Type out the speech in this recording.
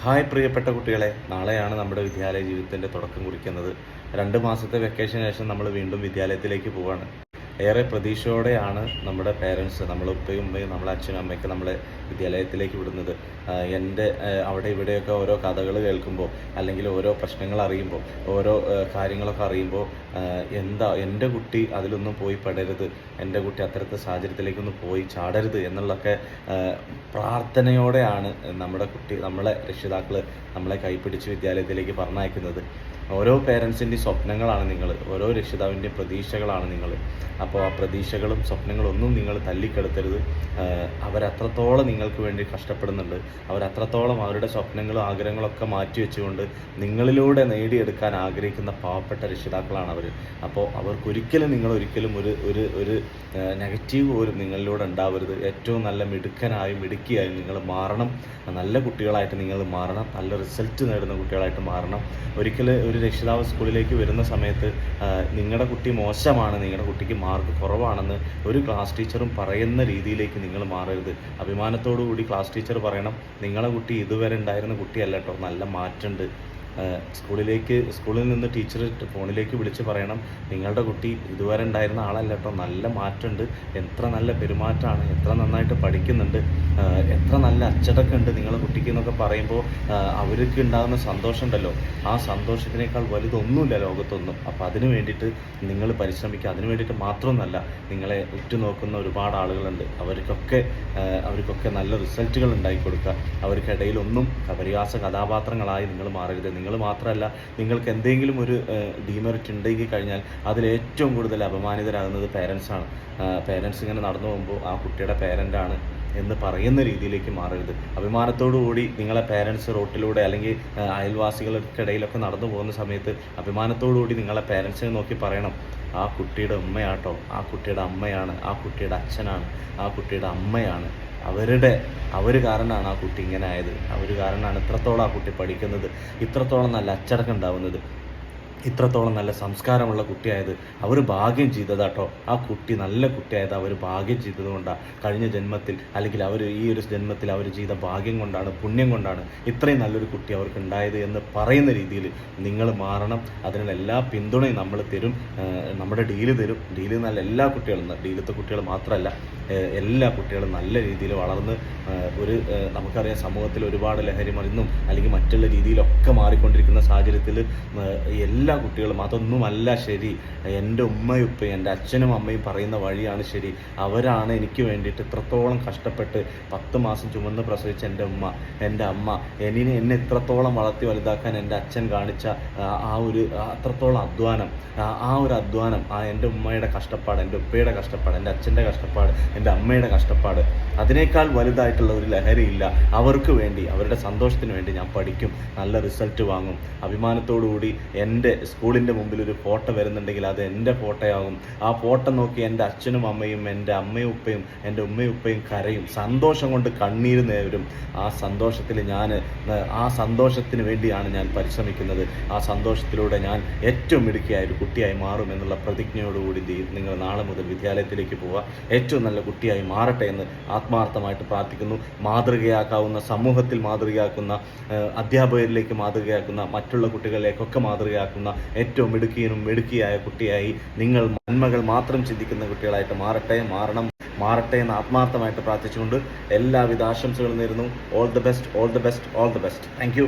Hi പ്രിയപ്പെട്ട കുട്ടികളെ, നാളെയാണ് നമ്മുടെ വിദ്യാലയ ജീവിതത്തിൻ്റെ തുടക്കം കുറിക്കുന്നത്. 2 മാസത്തെ വെക്കേഷന് ശേഷം നമ്മൾ വീണ്ടും വിദ്യാലയത്തിലേക്ക് പോവുകയാണ്. ഏറെ പ്രതീക്ഷയോടെയാണ് നമ്മുടെ പേരൻസ്, നമ്മളെ ഉപ്പയും ഉമ്മയും നമ്മളെ അച്ഛനും അമ്മയൊക്കെ നമ്മളെ വിദ്യാലയത്തിലേക്ക് വിടുന്നത്. അവിടെ ഇവിടെയൊക്കെ ഓരോ കഥകൾ കേൾക്കുമ്പോൾ, അല്ലെങ്കിൽ ഓരോ പ്രശ്നങ്ങൾ അറിയുമ്പോൾ, ഓരോ കാര്യങ്ങളൊക്കെ അറിയുമ്പോൾ, എൻ്റെ കുട്ടി അതിലൊന്നും പോയി പെടരുത്, എൻ്റെ കുട്ടി അത്തരത്തെ സാഹചര്യത്തിലേക്കൊന്നും പോയി ചാടരുത് എന്നുള്ളൊക്കെ പ്രാർത്ഥനയോടെയാണ് നമ്മളെ രക്ഷിതാക്കൾ നമ്മളെ കൈപ്പിടിച്ച് വിദ്യാലയത്തിലേക്ക് പറഞ്ഞയക്കുന്നത്. ഓരോ പേരൻസിൻ്റെയും സ്വപ്നങ്ങളാണ് നിങ്ങൾ, ഓരോ രക്ഷിതാവിൻ്റെയും പ്രതീക്ഷകളാണ് നിങ്ങൾ. അപ്പോൾ ആ പ്രതീക്ഷകളും സ്വപ്നങ്ങളും ഒന്നും നിങ്ങൾ തല്ലിക്കെടുത്തരുത്. അവരത്രത്തോളം നിങ്ങൾക്ക് വേണ്ടി കഷ്ടപ്പെടുന്നുണ്ട്. അവരത്രത്തോളം അവരുടെ സ്വപ്നങ്ങളും ആഗ്രഹങ്ങളൊക്കെ മാറ്റിവെച്ചുകൊണ്ട് നിങ്ങളിലൂടെ നേടിയെടുക്കാൻ ആഗ്രഹിക്കുന്ന പാവപ്പെട്ട രക്ഷിതാക്കളാണ് അവർ. അപ്പോൾ അവർക്കൊരിക്കലും നിങ്ങളൊരിക്കലും ഒരു നെഗറ്റീവ് പോലും നിങ്ങളിലൂടെ ഉണ്ടാവരുത്. ഏറ്റവും നല്ല മിടുക്കനായും മിടുക്കിയായും നിങ്ങൾ മാറണം. നല്ല കുട്ടികളായിട്ട് നിങ്ങൾ മാറണം. നല്ല റിസൾട്ട് നേടുന്ന കുട്ടികളായിട്ട് മാറണം. ഒരു രക്ഷിതാവ് സ്കൂളിലേക്ക് വരുന്ന സമയത്ത് നിങ്ങളുടെ കുട്ടി മോശമാണ്, നിങ്ങളുടെ കുട്ടിക്ക് മാർക്ക് കുറവാണെന്ന് ഒരു ക്ലാസ് ടീച്ചറും പറയുന്ന രീതിയിലേക്ക് നിങ്ങൾ മാറരുത്. അഭിമാനത്തോടു കൂടി ക്ലാസ് ടീച്ചർ പറയണം, നിങ്ങളുടെ കുട്ടി ഇതുവരെ ഉണ്ടായിരുന്ന കുട്ടിയല്ല കേട്ടോ, നല്ല മാറ്റമുണ്ട്. സ്കൂളിൽ നിന്ന് ടീച്ചർ ഫോണിലേക്ക് വിളിച്ച് പറയണം, നിങ്ങളുടെ കുട്ടി ഇതുവരെ ഉണ്ടായിരുന്ന ആളല്ല കേട്ടോ, നല്ല മാറ്റമുണ്ട്, എത്ര നല്ല പെരുമാറ്റമാണ്, എത്ര നന്നായിട്ട് പഠിക്കുന്നുണ്ട്, എത്ര നല്ല അച്ചടക്കം ഉണ്ട് നിങ്ങളുടെ കുട്ടിക്ക് എന്നൊക്കെ പറയുമ്പോൾ അവർക്ക് ഉണ്ടാകുന്ന സന്തോഷം ഉണ്ടല്ലോ, ആ സന്തോഷത്തിനേക്കാൾ വലുതൊന്നുമില്ല ലോകത്തൊന്നും. അപ്പോൾ അതിന് വേണ്ടിയിട്ട് നിങ്ങൾ പരിശ്രമിക്കുക. അതിന് വേണ്ടിയിട്ട് മാത്രമൊന്നല്ല, നിങ്ങളെ ഉറ്റുനോക്കുന്ന ഒരുപാട് ആളുകളുണ്ട്. അവർക്കൊക്കെ നല്ല റിസൾട്ടുകൾ ഉണ്ടാക്കി കൊടുക്കുക. അവർക്കിടയിലൊന്നും പരിഹാസ കഥാപാത്രങ്ങളായി നിങ്ങൾ മാറരുത്. നിങ്ങൾ മാത്രമല്ല, നിങ്ങൾക്ക് എന്തെങ്കിലും ഒരു ഡീമെറിറ്റ് ഉണ്ടെങ്കിൽ കഴിഞ്ഞാൽ അതിലേറ്റവും കൂടുതൽ അപമാനിതരാകുന്നത് പേരൻസാണ്. പേരൻസ് ഇങ്ങനെ നടന്നു പോകുമ്പോൾ ആ കുട്ടിയുടെ പേരൻ്റാണ് എന്ന് പറയുന്ന രീതിയിലേക്ക് മാറരുത്. അഭിമാനത്തോടു കൂടി നിങ്ങളെ പേരൻസ് റോട്ടിലൂടെ അല്ലെങ്കിൽ അയൽവാസികൾക്കിടയിലൊക്കെ നടന്നു പോകുന്ന സമയത്ത് അഭിമാനത്തോടു കൂടി നിങ്ങളെ പേരൻസിനെ നോക്കി പറയണം, ആ കുട്ടിയുടെ ഉമ്മയാട്ടോ, ആ കുട്ടിയുടെ അമ്മയാണ്, ആ കുട്ടിയുടെ അച്ഛനാണ്, ആ കുട്ടിയുടെ അമ്മയാണ്, അവർ കാരണമാണ് ആ കുട്ടി ഇങ്ങനെ ആയത്, അവർ കാരണമാണ് ഇത്രത്തോളം ആ കുട്ടി പഠിക്കുന്നത്, ഇത്രത്തോളം നല്ല അച്ചടക്കം ഉണ്ടാവുന്നത്, ഇത്രത്തോളം നല്ല സംസ്കാരമുള്ള കുട്ടിയായത് അവർ ഭാഗ്യം ചെയ്തതാട്ടോ. ആ കുട്ടി നല്ല കുട്ടിയായത് അവർ ഭാഗ്യം ചെയ്തതുകൊണ്ടാണ്. കഴിഞ്ഞ ജന്മത്തിൽ അല്ലെങ്കിൽ ഈ ഒരു ജന്മത്തിൽ അവർ ചെയ്ത ഭാഗ്യം കൊണ്ടാണ്, പുണ്യം കൊണ്ടാണ് ഇത്രയും നല്ലൊരു കുട്ടി അവർക്ക് ഉണ്ടായത് എന്ന് പറയുന്ന രീതിയിൽ നിങ്ങൾ മാറണം. അതിനുള്ള എല്ലാ പിന്തുണയും നമ്മൾ തരും, നമ്മുടെ ഡീല് തരും. ഡീല് നല്ല എല്ലാ കുട്ടികളും, ഡീലത്തെ കുട്ടികൾ മാത്രമല്ല, എല്ലാ കുട്ടികളും നല്ല രീതിയിൽ വളർന്ന് നമുക്കറിയാം സമൂഹത്തിൽ ഒരുപാട് ലഹരി മരുന്നും അല്ലെങ്കിൽ മറ്റുള്ള രീതിയിലൊക്കെ മാറിക്കൊണ്ടിരിക്കുന്ന സാഹചര്യത്തിൽ എല്ലാ കുട്ടികളും അതൊന്നുമല്ല ശരി, എൻ്റെ ഉമ്മയും ഉപ്പയും എൻ്റെ അച്ഛനും അമ്മയും പറയുന്ന വഴിയാണ് ശരി. അവരാണ് എനിക്ക് വേണ്ടിയിട്ട് ഇത്രത്തോളം കഷ്ടപ്പെട്ട് 10 മാസം ചുമന്ന് പ്രസവിച്ച എൻ്റെ അമ്മ എന്നെ ഇത്രത്തോളം വളർത്തി വലുതാക്കാൻ എൻ്റെ അച്ഛൻ കാണിച്ച അത്രത്തോളം അധ്വാനം, എൻ്റെ ഉമ്മയുടെ കഷ്ടപ്പാട്, എൻ്റെ ഉപ്പയുടെ കഷ്ടപ്പാട്, എൻ്റെ അച്ഛൻ്റെ കഷ്ടപ്പാട്, എൻ്റെ അമ്മയുടെ കഷ്ടപ്പാട്, അതിനേക്കാൾ വലുതായിട്ടുള്ള ഒരു ലഹരിയില്ല. അവർക്ക് വേണ്ടി, അവരുടെ സന്തോഷത്തിന് വേണ്ടി ഞാൻ പഠിക്കും, നല്ല റിസൾട്ട് വാങ്ങും. അഭിമാനത്തോടുകൂടി എൻ്റെ സ്കൂളിൻ്റെ മുമ്പിൽ ഒരു ഫോട്ടോ വരുന്നുണ്ടെങ്കിൽ അത് എൻ്റെ ഫോട്ടോയാകും. ആ ഫോട്ടോ നോക്കി എൻ്റെ അച്ഛനും അമ്മയും, എൻ്റെ അമ്മയും ഉപ്പയും, എൻ്റെ ഉമ്മയും ഉപ്പയും കരയും, സന്തോഷം കൊണ്ട് കണ്ണീര് നേരും. ആ സന്തോഷത്തിന് വേണ്ടിയാണ് ഞാൻ പരിശ്രമിക്കുന്നത്. ആ സന്തോഷത്തിലൂടെ ഞാൻ ഏറ്റവും മിടുക്കിയായ ഒരു കുട്ടിയായി മാറും എന്നുള്ള പ്രതിജ്ഞയോടുകൂടി നിങ്ങൾ നാളെ മുതൽ വിദ്യാലയത്തിലേക്ക് പോവുക. ഏറ്റവും നല്ല കുട്ടിയായി മാറട്ടെ എന്ന് ആത്മാർത്ഥമായിട്ട് പ്രാർത്ഥിക്കുന്നു. മാതൃകയാക്കാവുന്ന, സമൂഹത്തിൽ മാതൃകയാക്കുന്ന, അധ്യാപകരിലേക്ക് മാതൃകയാക്കുന്ന, മറ്റുള്ള കുട്ടികളിലേക്കൊക്കെ മാതൃകയാക്കുന്ന ഏറ്റവും മിടുക്കിയായ കുട്ടിയായി നിങ്ങൾ നന്മകൾ മാത്രം ചിന്തിക്കുന്ന കുട്ടികളായിട്ട് മാറട്ടെ എന്ന് ആത്മാർത്ഥമായിട്ട് പ്രാർത്ഥിച്ചുകൊണ്ട് എല്ലാവിധ ആശംസകളും നേരുന്നു. All the best. Thank you.